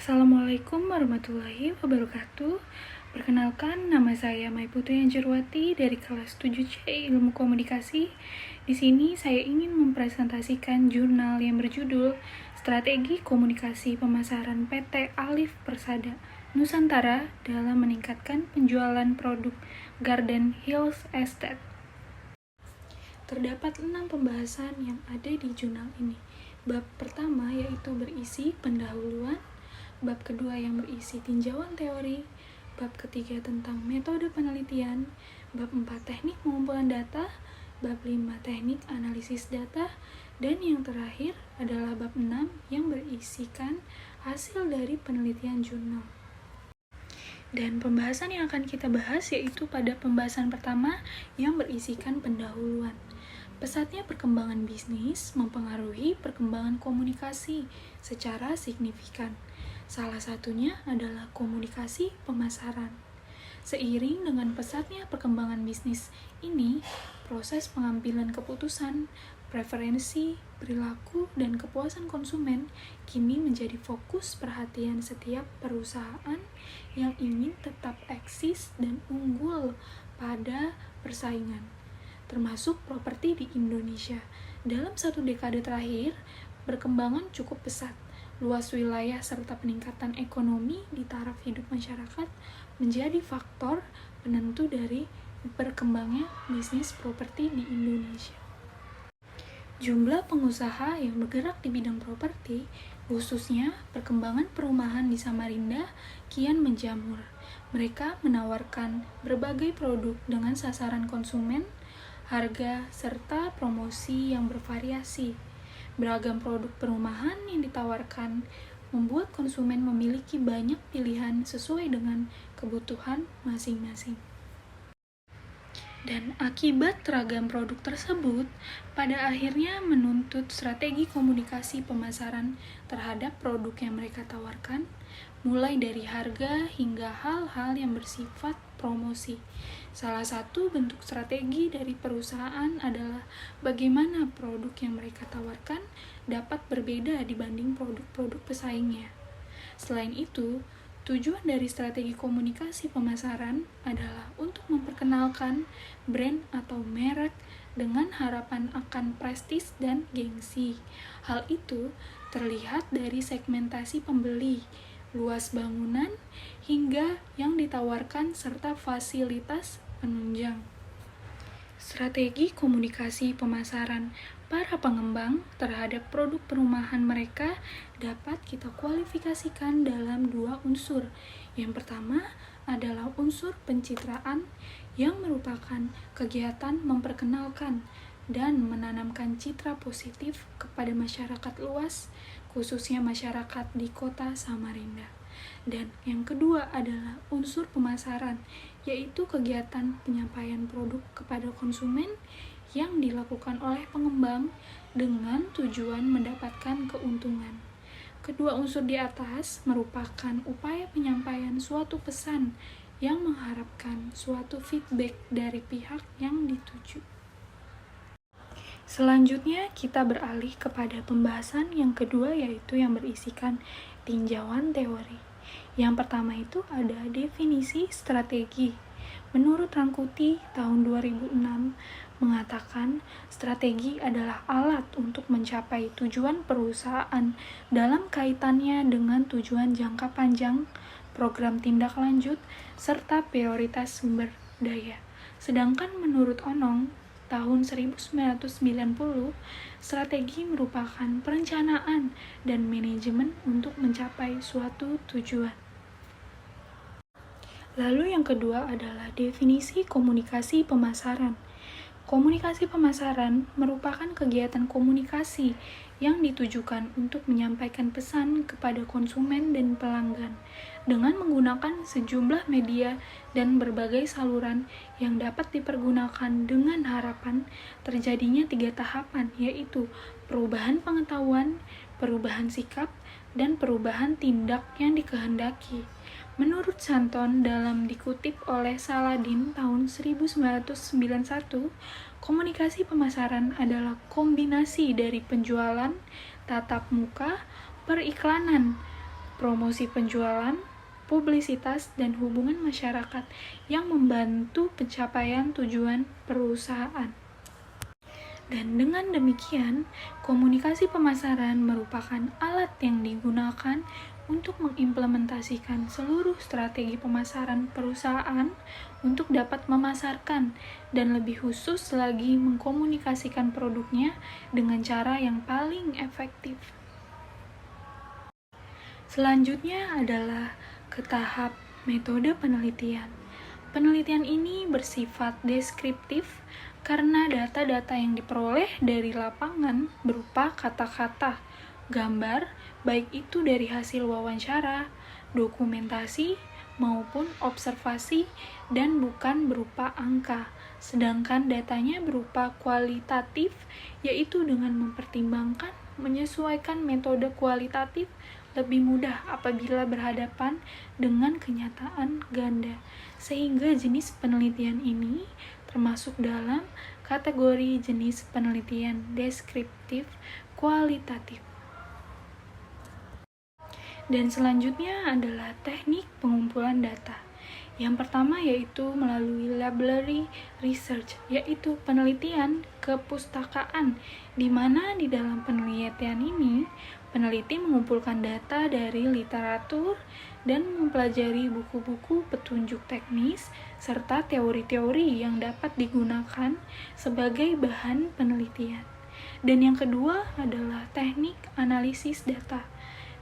Assalamualaikum warahmatullahi wabarakatuh. Perkenalkan, nama saya Mai Putri Anjarwati dari kelas 7C Ilmu Komunikasi. Di sini saya ingin mempresentasikan jurnal yang berjudul Strategi Komunikasi Pemasaran PT Alif Persada Nusantara dalam meningkatkan penjualan produk Garden Hills Estate. Terdapat 6 pembahasan yang ada di jurnal ini. Bab pertama yaitu berisi pendahuluan, bab kedua yang berisi tinjauan teori, bab ketiga tentang metode penelitian, bab 4 teknik pengumpulan data, bab 5 teknik analisis data, dan yang terakhir adalah bab 6 yang berisikan hasil dari penelitian jurnal. Dan pembahasan yang akan kita bahas yaitu pada pembahasan pertama yang berisikan pendahuluan. Pesatnya perkembangan bisnis mempengaruhi perkembangan komunikasi secara signifikan. Salah satunya adalah komunikasi pemasaran. Seiring dengan pesatnya perkembangan bisnis ini, proses pengambilan keputusan, preferensi, perilaku, dan kepuasan konsumen kini menjadi fokus perhatian setiap perusahaan yang ingin tetap eksis dan unggul pada persaingan, termasuk properti di Indonesia. Dalam 1 dekade terakhir, perkembangan cukup pesat. Luas wilayah serta peningkatan ekonomi di taraf hidup masyarakat menjadi faktor penentu dari berkembangnya bisnis properti di Indonesia. Jumlah pengusaha yang bergerak di bidang properti, khususnya perkembangan perumahan di Samarinda, kian menjamur. Mereka menawarkan berbagai produk dengan sasaran konsumen, harga, serta promosi yang bervariasi. Beragam produk perumahan yang ditawarkan membuat konsumen memiliki banyak pilihan sesuai dengan kebutuhan masing-masing. Dan akibat ragam produk tersebut, pada akhirnya menuntut strategi komunikasi pemasaran terhadap produk yang mereka tawarkan, mulai dari harga hingga hal-hal yang bersifat promosi. Salah satu bentuk strategi dari perusahaan adalah bagaimana produk yang mereka tawarkan dapat berbeda dibanding produk-produk pesaingnya. Selain itu, tujuan dari strategi komunikasi pemasaran adalah untuk memperkenalkan brand atau merek dengan harapan akan prestis dan gengsi. Hal itu terlihat dari segmentasi pembeli, luas bangunan, hingga yang ditawarkan serta fasilitas penunjang. Strategi komunikasi pemasaran para pengembang terhadap produk perumahan mereka dapat kita kualifikasikan dalam 2 unsur. Yang pertama adalah unsur pencitraan yang merupakan kegiatan memperkenalkan dan menanamkan citra positif kepada masyarakat luas, khususnya masyarakat di kota Samarinda. Dan yang kedua adalah unsur pemasaran, yaitu kegiatan penyampaian produk kepada konsumen yang dilakukan oleh pengembang dengan tujuan mendapatkan keuntungan. Kedua unsur di atas merupakan upaya penyampaian suatu pesan yang mengharapkan suatu feedback dari pihak yang dituju. Selanjutnya kita beralih kepada pembahasan yang kedua yaitu yang berisikan tinjauan teori. Yang pertama itu ada definisi strategi. Menurut Rangkuti tahun 2006 mengatakan strategi adalah alat untuk mencapai tujuan perusahaan dalam kaitannya dengan tujuan jangka panjang, program tindak lanjut, serta prioritas sumber daya. Sedangkan menurut Onong tahun 1990, strategi merupakan perencanaan dan manajemen untuk mencapai suatu tujuan. Lalu yang kedua adalah definisi komunikasi pemasaran. Komunikasi pemasaran merupakan kegiatan komunikasi yang ditujukan untuk menyampaikan pesan kepada konsumen dan pelanggan dengan menggunakan sejumlah media dan berbagai saluran yang dapat dipergunakan dengan harapan terjadinya 3 tahapan, yaitu perubahan pengetahuan, perubahan sikap, dan perubahan tindak yang dikehendaki. Menurut Santon dalam dikutip oleh Saladin tahun 1991, komunikasi pemasaran adalah kombinasi dari penjualan, tatap muka, periklanan, promosi penjualan, publisitas, dan hubungan masyarakat yang membantu pencapaian tujuan perusahaan. Dan dengan demikian, komunikasi pemasaran merupakan alat yang digunakan untuk mengimplementasikan seluruh strategi pemasaran perusahaan untuk dapat memasarkan dan lebih khusus lagi mengkomunikasikan produknya dengan cara yang paling efektif. Selanjutnya adalah ke tahap metode penelitian. Penelitian ini bersifat deskriptif karena data-data yang diperoleh dari lapangan berupa kata-kata, gambar, baik itu dari hasil wawancara, dokumentasi, maupun observasi, dan bukan berupa angka. Sedangkan datanya berupa kualitatif, yaitu dengan mempertimbangkan menyesuaikan metode kualitatif lebih mudah apabila berhadapan dengan kenyataan ganda, sehingga jenis penelitian ini termasuk dalam kategori jenis penelitian deskriptif kualitatif. Dan selanjutnya adalah teknik pengumpulan data. Yang pertama yaitu melalui library research, yaitu penelitian kepustakaan, di mana di dalam penelitian ini peneliti mengumpulkan data dari literatur dan mempelajari buku-buku petunjuk teknis serta teori-teori yang dapat digunakan sebagai bahan penelitian. Dan yang kedua adalah teknik analisis data.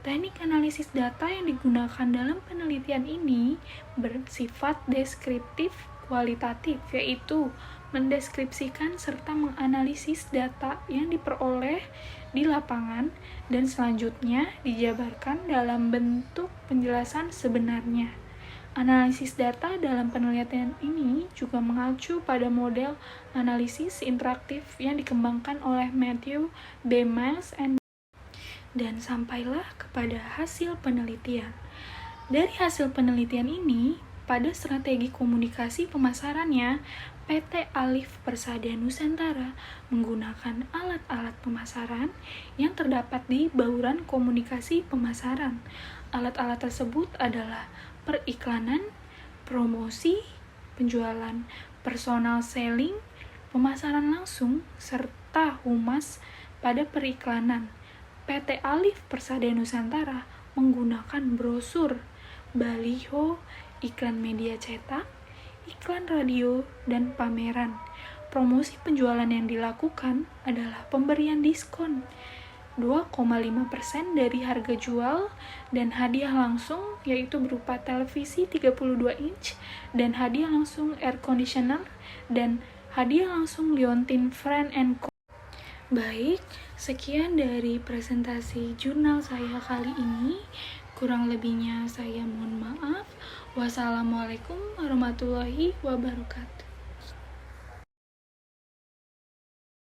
Teknik analisis data yang digunakan dalam penelitian ini bersifat deskriptif kualitatif, yaitu mendeskripsikan serta menganalisis data yang diperoleh di lapangan dan selanjutnya dijabarkan dalam bentuk penjelasan sebenarnya. Analisis data dalam penelitian ini juga mengacu pada model analisis interaktif yang dikembangkan oleh Matthew B. Miles dan sampailah kepada hasil penelitian. Dari hasil penelitian ini, pada strategi komunikasi pemasarannya, PT Alif Persada Nusantara menggunakan alat-alat pemasaran yang terdapat di bauran komunikasi pemasaran. Alat-alat tersebut adalah periklanan, promosi, penjualan, personal selling, pemasaran langsung, serta humas. Pada periklanan, PT Alif Persada Nusantara menggunakan brosur, baliho, iklan media cetak, iklan radio, dan pameran. Promosi penjualan yang dilakukan adalah pemberian diskon 2,5% dari harga jual dan hadiah langsung, yaitu berupa televisi 32 inch dan hadiah langsung air conditioner dan hadiah langsung Liontin Friend & Co. Baik, sekian dari presentasi jurnal saya kali ini. Kurang lebihnya saya mohon maaf. Wassalamualaikum warahmatullahi wabarakatuh.